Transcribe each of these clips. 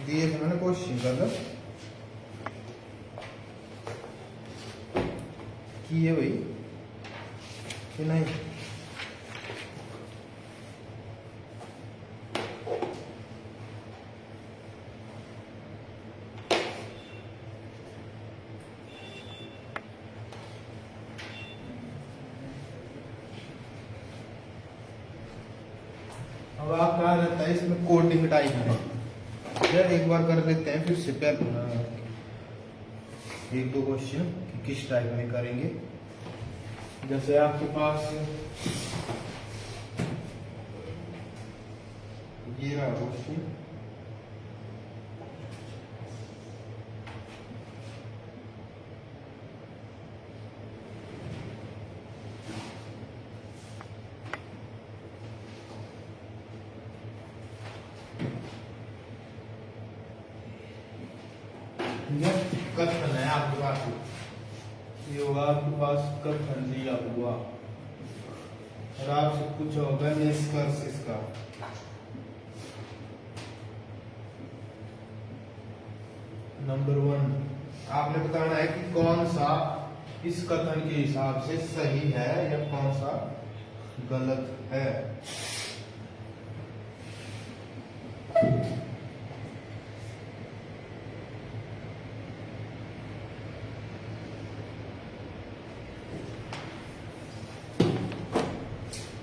दिए थे मैंने क्वेश्चन का की है भाई कि नहीं। अब आप कहा रहता है इसमें कोडिंग टाइप है, यार एक बार कर लेते हैं फिर से एक दो क्वेश्चन किस टाइप में करेंगे। जैसे आपके पास ये रहा क्वेश्चन, कथन है आपके पास, ये होगा आपके पास कथन दिया हुआ और आपसे कुछ होगा निष्कर्ष इसका। नंबर 1 आपने बताना है कि कौन सा इस कथन के हिसाब से सही है या कौन सा गलत है।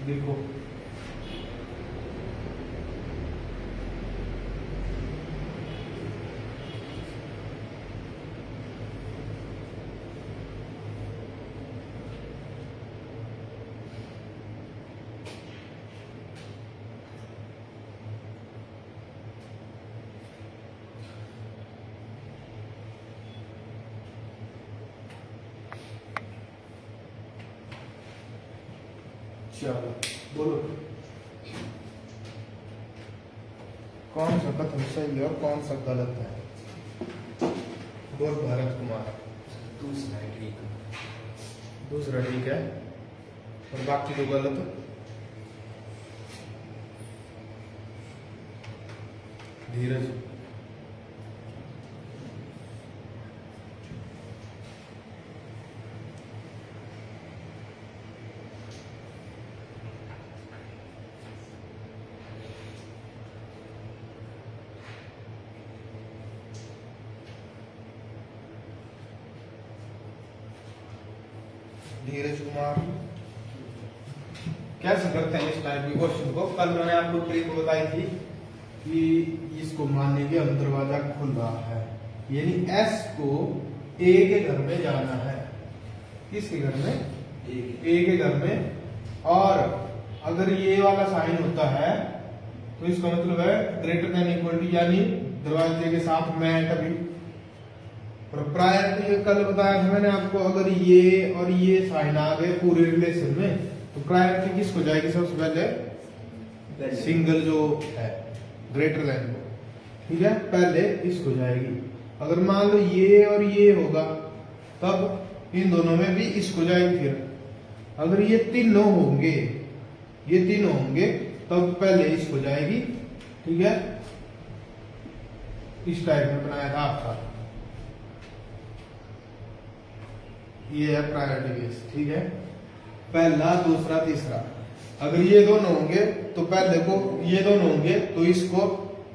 देखो चलो बोलो कौन सा कथन सही है और कौन सा गलत है। बोल भारत कुमार। दूसरा ठीक है और बाकी तो गलत। धीरज धीरज कुमार। कैसे करते हैं इस टाइप के क्वेश्चन को। कल मैंने आपको ट्रिक बताई थी कि इसको मानने के हम दरवाजा खुल रहा है, यानी एस को ए के घर में जाना है। किसके घर में? ए के घर में। और अगर ये वाला साइन होता है तो इसका मतलब है ग्रेटर देन इक्वल टू, यानी दरवाजे के साथ मैट। अभी प्रायोरिटी कल बताया था मैंने आपको, अगर ये और ये साइन आ गए पूरे रिलेशन में तो प्रायोरिटी किसको जाएगी? सबसे पहले सिंगल जो है ग्रेटर देन को, ठीक है, पहले इसको जाएगी। अगर मान लो ये और ये होगा तब इन दोनों में भी इसको जाएगी। फिर अगर ये तीनों होंगे, ये तीनों होंगे तब पहले इसको जाएगी, ठीक है। इस टाइप में बनाया था आपका, ये है प्रायोरिटी बेस, ठीक है। पहला दूसरा तीसरा, अगर ये दोनों होंगे तो पहले को, ये दोनों होंगे तो इसको,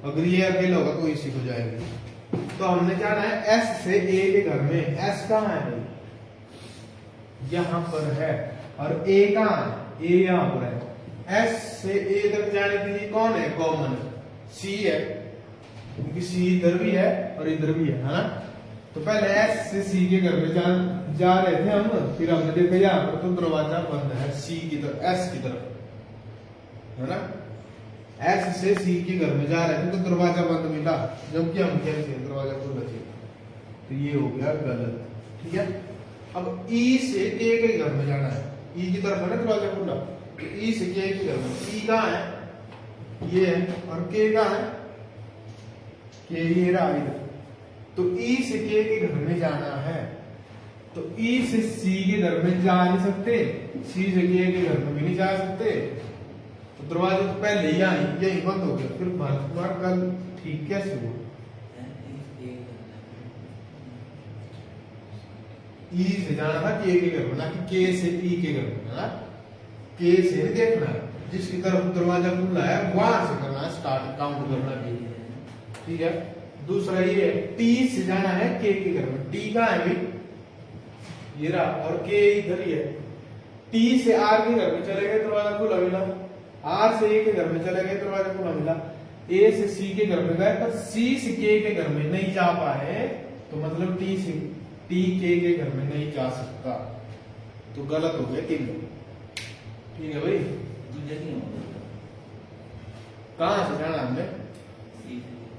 अगर ये अकेला होगा तो इसी को जाएगी। तो हमने जाना है एस से ए के घर में। एस कहाँ है भाई? यहां पर है। और ए कहाँ है? ए यहां पर है। एस से ए तक जाने के लिए कौन है कॉमन? सी है, क्योंकि सी इधर भी है और इधर भी है ना। तो पहले एस से सी के घर में जा रहे थे हम, फिर हमने देखा यहाँ पर तो दरवाजा बंद है सी की तरफ, एस की तरफ, है ना। एस से सी के घर में जा रहे थे तो दरवाजा बंद मिला, जबकि हम क्या थे दरवाजा खुला था। तो ये हो गया गलत, ठीक है। अब ई से के के घर में जाना है, ई की तरफ है ना दरवाजा खुला, तो ई से के के घर में, ई कहाँ है? ये है। और के कहाँ है? के ये रहा इधर। तो ई से के के घर में जाना है, तो ई से सी के घर में जा नहीं सकते, सी से के के घर में भी नहीं जा सकते, तो तो दरवाजा तो पहले ही यही बंद हो गया, फिर तुम्हारा गल ठीक कैसे हुआ? ई से जाना था के घर में, ना कि के से ई के घर में, है ना? के से नहीं देखना है, जिसकी तरफ दरवाजा खुला है वहां से करना है स्टार्ट, काउंट करना है, ठीक है। दूसरा ये टी से जाना है के घर में, टी कहाँ है भाई? ये रहा, और के इधर ही है। टी से आर के घर में चले गए, दरवाजा खुला मिला। आर से ए के घर में चले गए, दरवाजा खुला मिला। ए से सी के घर में गए, पर सी से के घर में नहीं जा पाए, तो मतलब टी से टी के घर में नहीं जा सकता, तो गलत हो गया तीनों, ठीक है भाई। कहां से जाना हमने?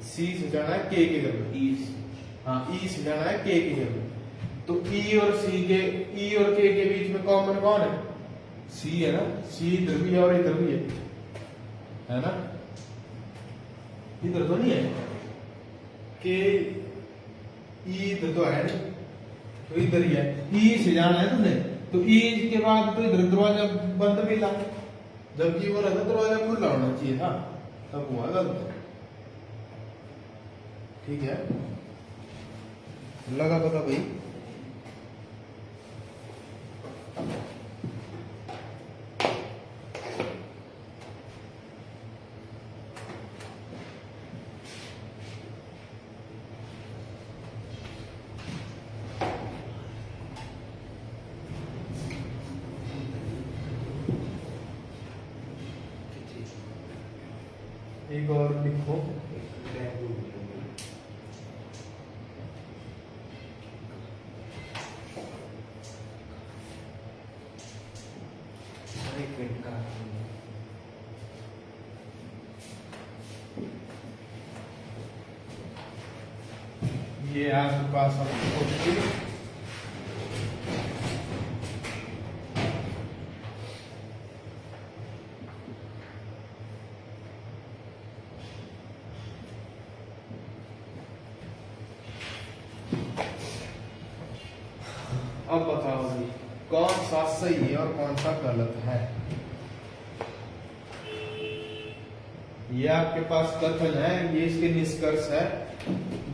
सी से जाना है के घर में, हाँ ई से जाना है के घर में। तो ई और सी के, ई और के बीच में कॉमन कौन है? सी है ना, सी इधर भी है और इधर भी है ना? इधर तो नहीं है के, ई इधर तो है नहीं, तो इधर ही है। ई से जाना है तुमने, तो ई के बाद तो इधर दरवाजा बंद मिला, जबकि वो रहता दरवाजा खुला होना चाहिए था, तब हुआ गलत, ठीक है। लगा पता भाई? एक और लिखो, ये आपके पास अब बताओ जी, कौन सा सही है और कौन सा गलत है? ये आपके पास कथन है, ये इसके निष्कर्ष है,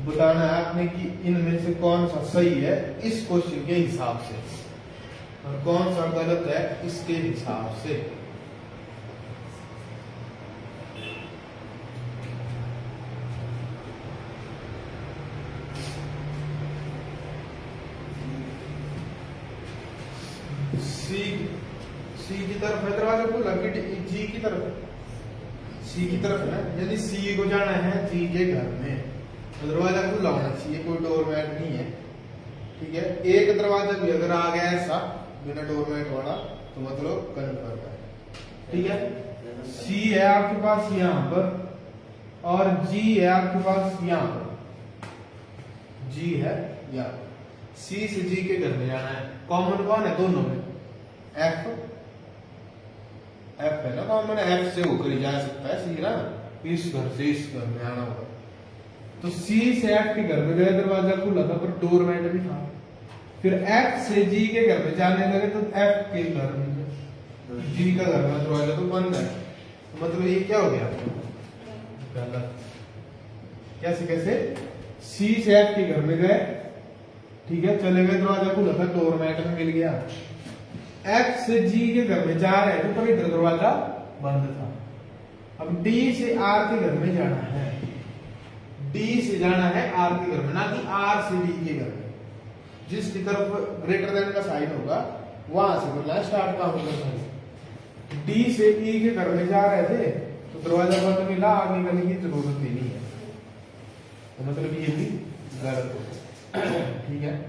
बताना है आपने कि इनमें से कौन सा सही है इस क्वेश्चन के हिसाब से, और कौन सा गलत है इसके हिसाब से। सी की तरफ है दरवाजा खुला, जी की तरफ, सी की तरफ है ना, यदि सी को जाना है जी के घर में, तो दरवाजा खुला होना चाहिए, कोई डोरमैट नहीं है, ठीक है। एक दरवाजा भी अगर आ गया ऐसा बिना डोरमैट वाला, तो मतलब कन्फर्म है, ठीक है। सी है आपके पास यहां पर, और जी है आपके पास यहां पर, जी है यहां पर। सी से जी के घर में जाना है, कॉमन कौन है दोनों में? एफ, एफ है ना कॉमन, एफ से होकर ही जा सकता है सी ना, इस घर से इस घर में आना होगा। तो सी से एफ के घर में गए, दरवाजा खुला था पर डोरमैट भी था, फिर एफ से जी के घर में जाने लगे, तो एफ के घर में जी का घर में दरवाजा तो बंद है, तो मतलब ये क्या हो गया? गलत। कैसे कैसे? सी से एफ के घर में गए, ठीक है, चले गए, दरवाजा खुला था, डोरमैट में मिल गया। एफ से जी के घर में जा रहे थे, पर इधर दरवाजा बंद था। अब डी से आर के घर में जाना है, डी से जाना है आर के घर में, ना कि आर से डी के घर में। जिसकी तरफ ग्रेटर देन का साइन होगा वहां से बोलना स्टार्ट का होगा। डी से ई के घर में जा रहे थे, तो दरवाजा बंद मिला, आगे करने की जरूरत ही नहीं है, तो मतलब ये भी गलत होगा, ठीक है।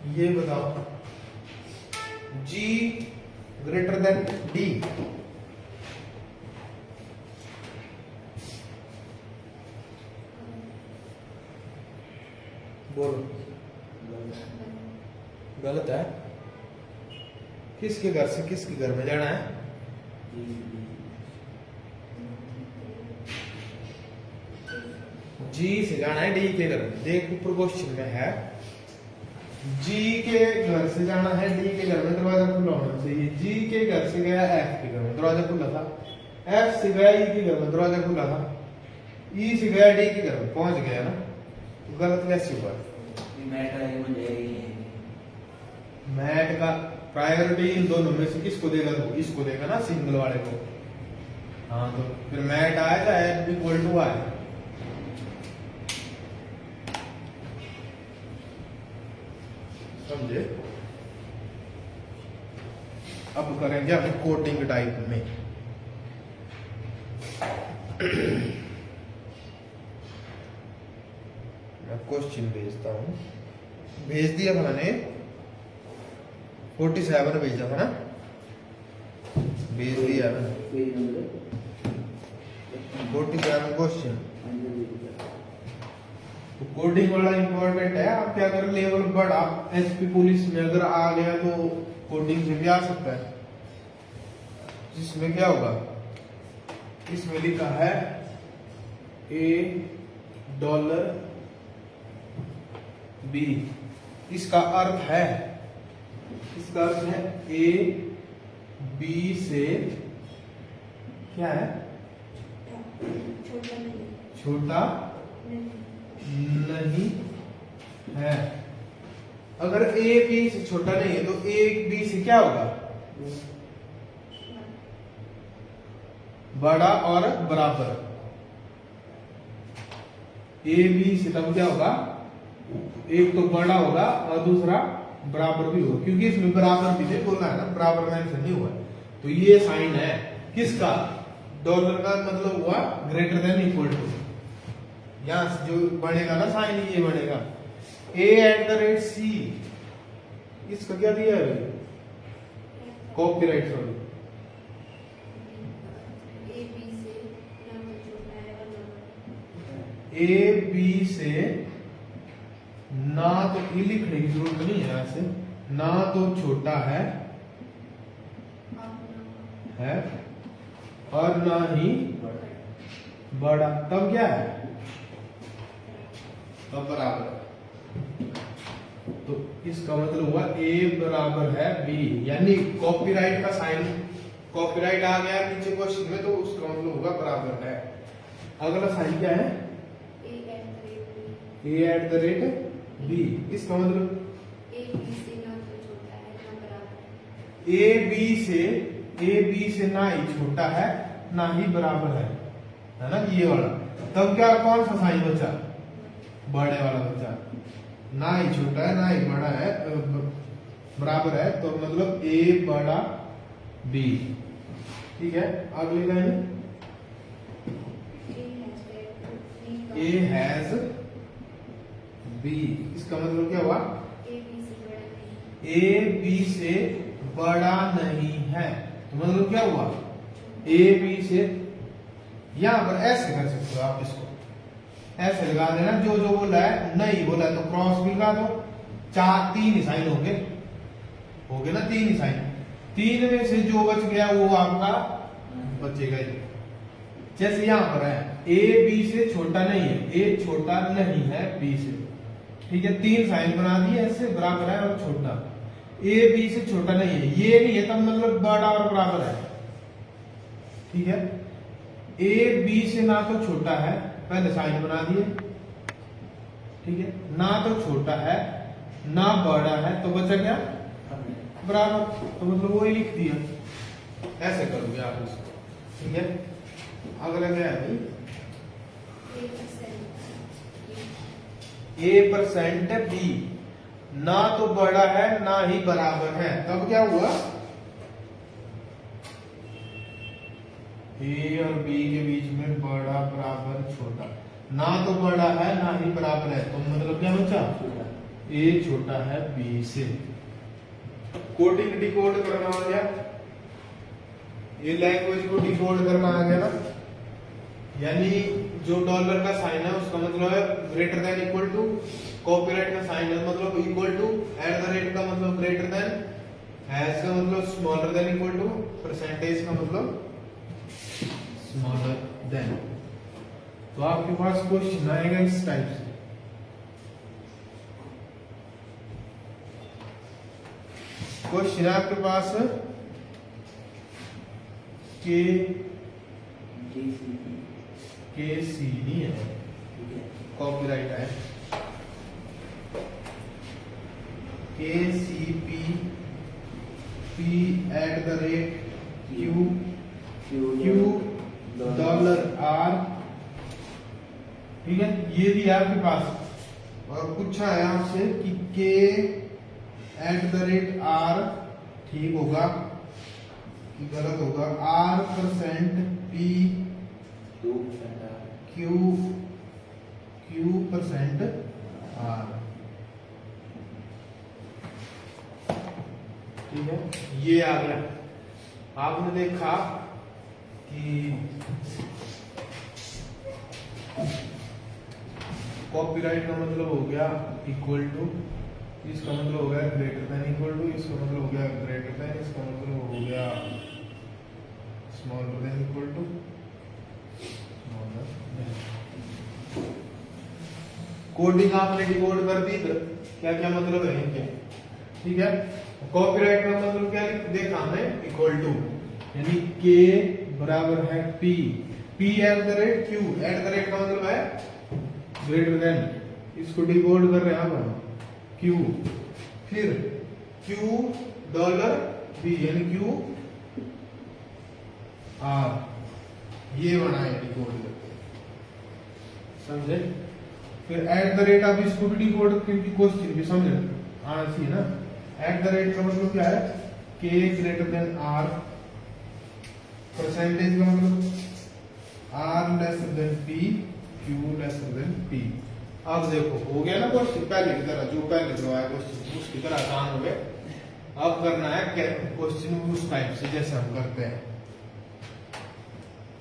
ये बताओ, G ग्रेटर देन D, बोलो। गलत है। किसके घर से किसके घर में जाना है? जी से जाना है डी के घर। देख ऊपर क्वेश्चन में है जी के घर से जाना है डी के घर में, दरवाजा खुला होना चाहिए। जी के घर से गया एफ के घर में, दरवाजा खुला था। एफ से गया ई के घर में, दरवाजा खुला था। ई से गया डी के घर में, पहुंच गया ना, तो गलत कैसे हुआ? मैट का प्रायोरिटी इन दोनों में से किसको देगा? तो इसको देगा ना, सिंगल वाले को। हाँ, तो फिर मैट आया चाहे एफ इक्वल टू आए। समझे? अब करेंगे अपने कोडिंग टाइप में। मैं क्वेश्चन भेजता हूं। भेज दिया मैंने 47 भेजा था ना, भेज दिया 47 क्वेश्चन। तो कोडिंग वाला इंपॉर्टेंट है। आप क्या करें, लेवल बढ़ा एसपी पुलिस में अगर आ गया तो कोडिंग से भी आ सकता है। जिसमें क्या होगा, इसमें लिखा है $B। इसका अर्थ है ए बी से क्या है? छोटा नहीं है। अगर ए बी से छोटा नहीं है तो ए बी से क्या होगा? बड़ा और बराबर। ए बी से तब क्या होगा? एक तो बड़ा होगा और दूसरा बराबर भी होगा, क्योंकि इसमें बराबर भी नहीं बोला है ना, बराबर मेंशन नहीं हुआ है। तो ये साइन है किसका? डॉलर का मतलब हुआ ग्रेटर देन इक्वल टू। यहां से जो बनेगा ना साइन, ये बनेगा A@C। इसका क्या दिया है? Copyright sorry. ए बी से ना तो ये लिखने की जरूरत नहीं है, ऐसे ना तो छोटा है और ना ही बड़ा, तब क्या है? तब बराबर। तो इसका मतलब हुआ ए बराबर है बी, यानी कॉपीराइट का साइन, कॉपीराइट आ गया नीचे क्वेश्चन में, तो उसका मतलब होगा बराबर है। अगला साइन क्या है? A@B। इसका मतलब ए बी से ना ही छोटा है ना ही बराबर है ना, ये वाला। तब क्या, कौन सा साइन बचा? बड़े वाला बचा। ना ही छोटा है ना ही बड़ा है, बराबर है, तो मतलब ए बड़ा बी। ठीक है, अगली लाइन ए हैज बी। इसका मतलब क्या हुआ? ए बी से बड़ा नहीं है, तो मतलब क्या हुआ? ए बी से, यहां पर ऐसे कर सकते हो आप, इसको ऐसे लगा देना। जो जो बोला है नहीं बोला तो क्रॉस भी लगा दो। तीन ही साइन होंगे ना, तीन ही साइन। तीन में से जो बच गया वो आपका बचेगा ही। जैसे यहां पर है ए बी से छोटा नहीं है, ए छोटा नहीं है बी से। ठीक है, तीन साइन बना दिए ऐसे, बराबर है और छोटा। ए बी से छोटा नहीं है, ये नहीं है तब मतलब बड़ा और बराबर है। ठीक है, ए बी से ना तो छोटा है, पहले साइन बना दिए। ठीक है, ना तो छोटा है ना बड़ा है, तो बचा क्या? बराबर, तो मतलब वही लिख दिया। ऐसे करोगे आप इसको। ठीक है, अगला क्या है भाई? A% B, ना तो बड़ा है ना ही बराबर है, तब क्या हुआ? A और B के बीच में बड़ा बराबर छोटा। ना तो बड़ा है ना ही बराबर है, तो मतलब क्या बचा? A छोटा है B से। कोडिंग डिकोड करना आ गया, ये लैंग्वेज को डिकोड करना आ गया ना। यानी जो डॉलर का साइन है उसका मतलब है greater than equal to, copyright का साइन है मतलब इक्वल टू, @ का मतलब ग्रेटर देन, हैज का मतलब smaller than equal to, percentage का मतलब स्मॉलर देन। तो आपके पास क्वेश्चन आएगा इस टाइप से, क्वेश्चन आपके पास के सी नहीं है, कॉपीराइट है, के सी पी @Q $R, ठीक है। ये भी आपके पास, और पूछा है आपसे कि के @R ठीक होगा कि गलत होगा, R% P Q% R, ठीक है। ये आ गया। आपने देखा कि कॉपीराइट का मतलब हो गया इक्वल टू, इसका मतलब हो गया ग्रेटर देन इक्वल टू, इसका मतलब हो गया ग्रेटर देन, इसका मतलब हो गया smaller than equal to, coding आपने डिकोड कर दी तो क्या क्या मतलब है इनके, ठीक है। कॉपीराइट का मतलब क्या देखा हमने, इक्वल टू, यानी के बराबर है पी, Q का मतलब है ग्रेटर देन, इसको डिकोड कर रहे हैं हम Q, फिर $B यानी QR, ये बनाए डिकोड करके, समझे। फिर आप इसको भी डिकोड, क्योंकि क्वेश्चन भी समझ आना चाहिए ना। का मतलब क्या है, K greater than R, percentage का मतलब R lesser than P, Q lesser than P। अब देखो हो गया ना क्वेश्चन, पहले की तरह जो पहले करवाया क्वेश्चन उसकी तरह आसान हो गया। अब करना है क्वेश्चन उस टाइप से जैसे हम करते हैं,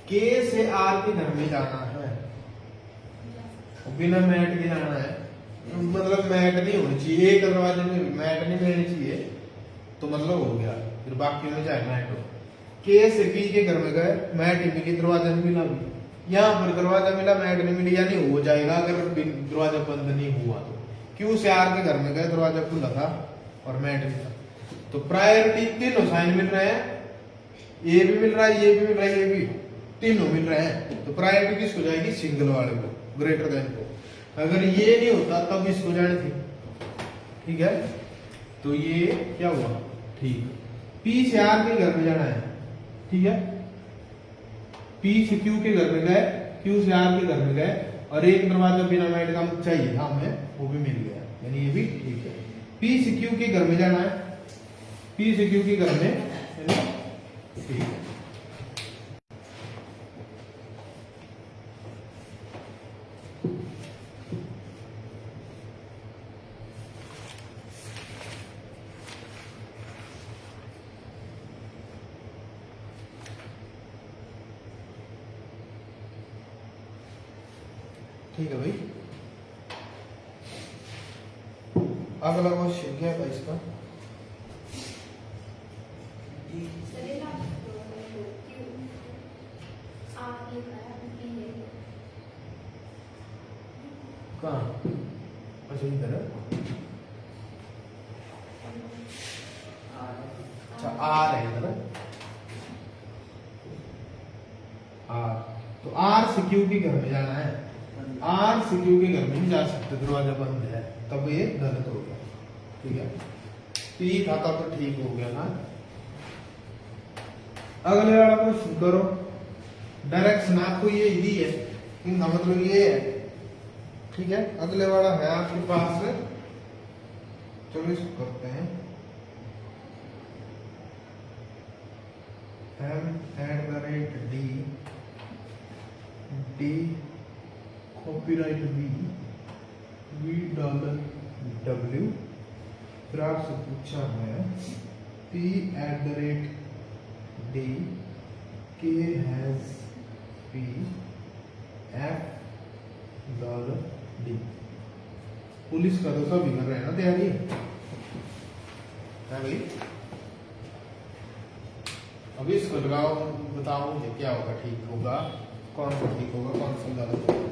K से R के घर में जाना है, बिना मैट के जाना है, मतलब मैट नहीं होनी चाहिए, एक दरवाजे में मैट नहीं मिलनी चाहिए, तो मतलब हो गया, फिर बाकी में चाहे मैट हो। के से पी के घर में गए, मैट ही मिली, दरवाजा नहीं मिला, भी यहाँ पर दरवाजा मिला, मैट नहीं मिली, यानी हो जाएगा अगर दरवाजा बंद नहीं हुआ तो। क्यू से आर के घर में गए, दरवाजा खुला था और मैट भी था, तो प्रायोरिटी तीनों साइन मिल रहे हैं, ये भी मिल रहा है, ये भी मिल रहा है, ये भी, तीनों मिल रहे हैं, तो प्रायोरिटी किसको जाएगी, सिंगल वाले को, ग्रेटर देन को। अगर ये नहीं होता तब इसको जानी थी, ठीक है। तो ये क्या हुआ, ठीक। पी से आर के घर में जाना है, ठीक है, पी से क्यू के घर में गए, क्यू से आर के घर में गए, और एक दरवाजा बिना मैट का चाहिए था हमें, वो भी मिल गया, यानी ये भी ठीक है। पी से क्यू के घर में जाना है, पी से क्यू के घर में, ठीक है। ठीक है भाई, अगला क्वेश्चन क्या था इसका, कहाँ, अच्छा इधर है, अच्छा आर है इधर, आर, तो आर से क्यू के घर में जाना है, आर से क्यू के घर में नहीं जा सकते, दरवाजा बंद है, तब ये गलत हो गया, ठीक है। पी था तब तो ठीक हो गया ना। अगले वाला क्वेश्चन करो, डायरेक्शन आपको ये दी है, इनका मतलब ये है, ठीक है। अगले वाला है आपके पास, चलो इसको करते हैं, D कॉपीराइट $V, फिर आपसे पूछा है P @D, K has P, F $D। Police का तो सभी कर रहे हैं ना तैयारी, है भाई। अब इसको लगाओ, बताओ मुझे क्या होगा, ठीक होगा कौन सा ठीक होगा, कौन सा ज्यादा ठीक होगा।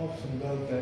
ऑप्शन गलत है।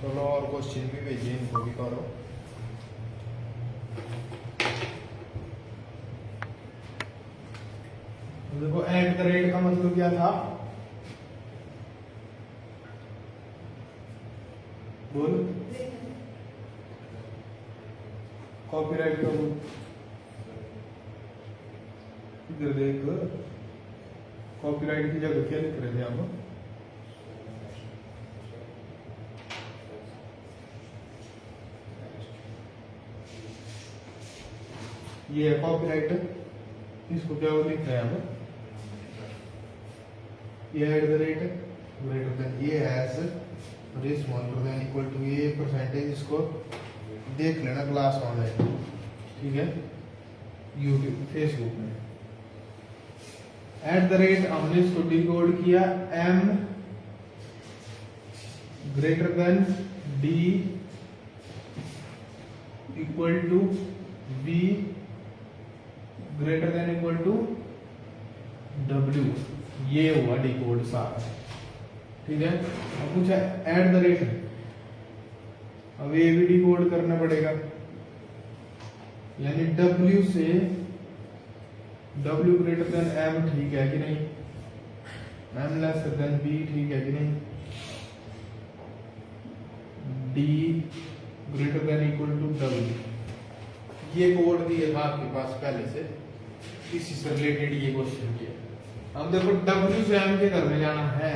चलो और क्वेश्चन भी भेजिए, इनको भी करो। देखो एट द रेट का मतलब क्या था, बोल। कॉपीराइट का इधर देख, कॉपीराइट की जगह क्या लिख रहे थे हम? ये है कॉपीराइट, इसको क्या लिख रहे हैं हम? ये at the rate greater than ये has smaller than equal to ये परसेंटेज, इसको देख लेना क्लास ऑनलाइन, ठीक है, यूट्यूब फेसबुक में। एट द रेट हमने इसको डिकोड किया, M greater than D equal to B greater than equal to W, ये हुआ डिकोड सारा, ठीक है। अब पूछा एट द रेट, अब ये भी डिकोड करना पड़ेगा, यानी डब्ल्यू से डब्ल्यू ग्रेटर देन एम, ठीक है कि नहीं, एम लेस देन बी, ठीक है कि नहीं, D greater than equal to W, ये कोड दिए था आपके पास पहले से, इसी से रिलेटेड ये क्वेश्चन किया। अब देखो डब्ल्यू से एम के घर में जाना है,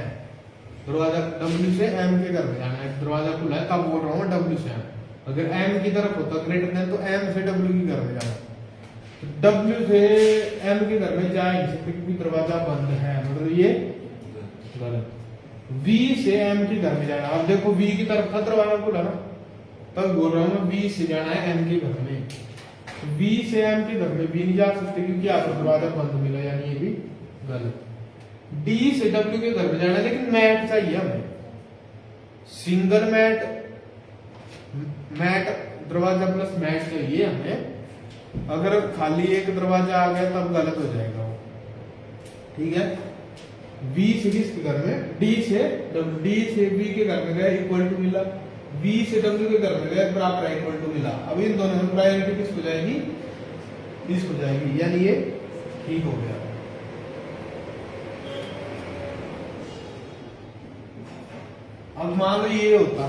दरवाजा डब्ल्यू से एम के घर में जाना है, दरवाजा खुला है, तब बोल रहा हूँ डब्ल्यू से एम, अगर एम की तरफ होता ग्रेटर देन तो एम से डब्ल्यू के घर में जाना, तो डब्ल्यू से एम के घर में जा नहीं सकते क्योंकि दरवाजा बंद है, मतलब ये गलत। वी से एम के घर में जाना, अब देखो वी की तरफ था दरवाजा खुला ना, तब बोल रहा हूँ वी से जाना है एम के घर में, वी से एम के घर में भी नहीं जा सकते क्योंकि आपको दरवाजा बंद मिला, यानी ये भी गलत। डी से डब्ल्यू के घर में जाना है, लेकिन मैट चाहिए हमें, सिंगल मैट, मैट दरवाजा प्लस मैट चाहिए हमें, अगर खाली एक दरवाजा आ गया तब गलत हो जाएगा वो, ठीक है। V से किसके घर में, D से V के घर में गया इक्वल टू मिला, V से W के घर में गया बराबर इक्वल टू मिला। अब इन दोनों में प्रायोरिटी किस हो जाएगी, इस हो जाएगी, यानी ये ठीक हो गया। अब मान लो ये होता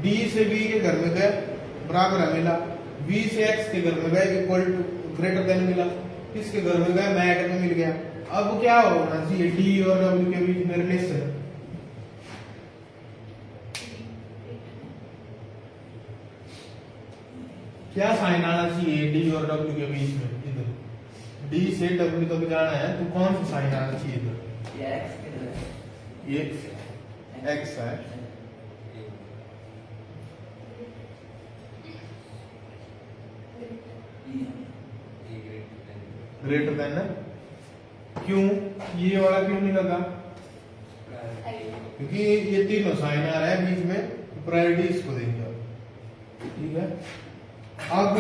D से V के घर में गए बराबर है मिला, V से X के घर में गए इक्वल टू ग्रेटर देन मिला, किसके घर में गए मैट में मिल गया। अब क्या होना चाहिए, D और W के बीच में रिलेशन, क्या साइन आना चाहिए D और W के बीच में, इधर D से W तक जाना है तो कौन सा साइन आना चाहिए इधर, ये X है, ग्रेटर देन है, क्यों ये वाला क्यों नहीं लगा, क्योंकि ये तीनों साइन आ रहा है बीच में, प्रायोरिटी इसको देंगे। ठीक है, अब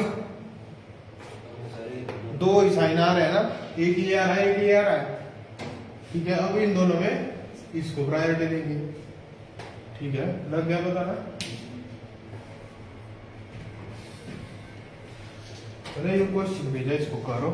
दो ही साइन आ रहे हैं ना, एक ये आ रहा है एक ये आ रहा है। ठीक है, अब इन दोनों में इसको प्रायोरिटी देंगे। ठीक है, लग गया पता ना। अरे ये क्वेश्चन भेजा, इसको करो।